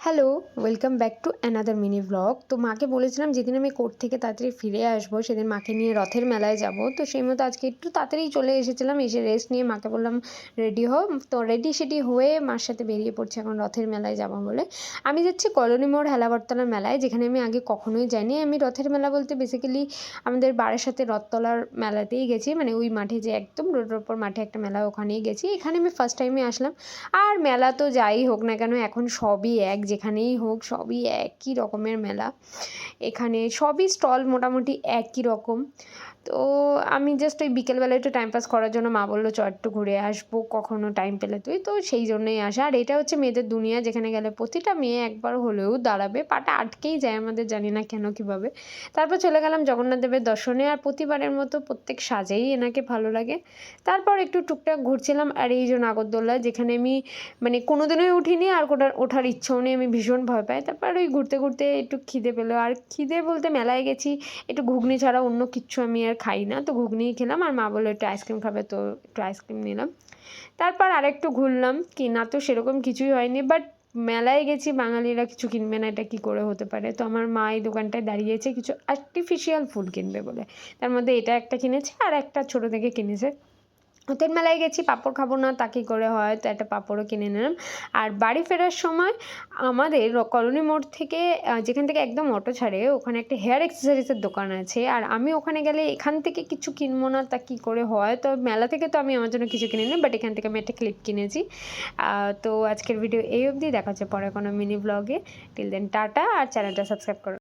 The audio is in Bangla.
Hello, welcome back to another mini blog. তো মাকে বলেছিলাম যেদিন আমি কোর্ট থেকে তাড়াতাড়ি ফিরে আসবো সেদিন মাকে নিয়ে রথের মেলায় যাব। তো সেই মতো আজকে একটু তাড়াতাড়ি চলে এসেছিলাম। এসে রেস্ট নিয়ে মাকে বললাম রেডি হও। তো রেডি সেডি হয়ে মার সাথে বেরিয়ে পড়ছি এখন রথের মেলায় যাব বলে। আমি যাচ্ছি কলোনি মোড় হেলাবরতলা মেলায়, যেখানে আমি আগে কখনোই যাইনি। আমি রথের মেলা বলতে বেসিক্যালি আমাদের বারাসাতে রথতলার মেলাতেই গেছি, মানে ওই মাঠে যে একদম রোডের ওপর মাঠে একটা মেলা, ওখানেই গেছি। এখানে আমি ফার্স্ট টাইমে আসলাম। আর মেলা তো যাই হোক না কেন এখন সবই এক, যেখানেই হোক সবই একই রকমের মেলা। এখানে সবই স্টল মোটামুটি একই রকম। তো আমি জাস্ট ওই বিকেলবেলা একটু টাইম পাস করার জন্য মা বললো চ একটু ঘুরে আসবো কখনো টাইম পেলে তুই, তো সেই জন্যই আসা। আর এটা হচ্ছে মেয়েদের দুনিয়া, যেখানে গেলে প্রতিটা মেয়ে একবার হলেও দাঁড়াবে, পাটা আটকেই যায় আমাদের, জানি না কেন কীভাবে। তারপর চলে গেলাম জগন্নাথ দেবের দর্শনে। আর প্রতিবারের মতো প্রত্যেক সাজেই এনাকে ভালো লাগে। তারপর একটু টুকটাক ঘুরছিলাম। আর এই যে নাগরদোল্লা, যেখানে আমি মানে কোনোদিনই উঠিনি আর ওঠার ইচ্ছেও নেই, আমি ভীষণ ভয় পাই। তারপর ওই ঘুরতে ঘুরতে একটু খিদে পেলো। আর খিদে বলতে মেলায় গেছি, একটু ঘুগনি ছাড়া অন্য কিচ্ছু আমি আর খাই না, তো ঘুগনিই খেলাম। আর মা বললো একটু আইসক্রিম খাবে, তো একটু আইসক্রিম নিলাম। তারপর আরেকটু ঘুরলাম, কেনা তো সেরকম কিছুই হয়নি, বাট মেলায় গেছি, বাঙালিরা কিছু কিনবে না এটা কী করে হতে পারে। তো আমার মা এই দোকানটায় দাঁড়িয়েছে কিছু আর্টিফিশিয়াল ফুল কিনবে বলে। তার মধ্যে এটা একটা কিনেছে আর একটা ছোটো থেকে কিনেছে। রথের মেলায় গেছি, পাঁপড় খাবো না তা কী করে হয়, তো একটা পাঁপড়ও কিনে নিলাম। আর বাড়ি ফেরার সময় আমাদের কলোনি মোড় থেকে যেখান থেকে একদম অটো ছাড়ে ওখানে একটা হেয়ার অ্যাক্সেসরিজের দোকান আছে। আর আমি ওখানে গেলে এখান থেকে কিছু কিনবো না তা কী করে হয়। তো মেলা থেকে তো আমি আমার জন্য কিছু কিনে নিই, বাট এখান থেকে আমি একটা ক্লিপ কিনেছি। তো আজকের ভিডিও এই অবধি, দেখা হচ্ছে পরে কোনো মিনি ব্লগে। টিল দেন টাটা, আর চ্যানেলটা সাবস্ক্রাইব করো।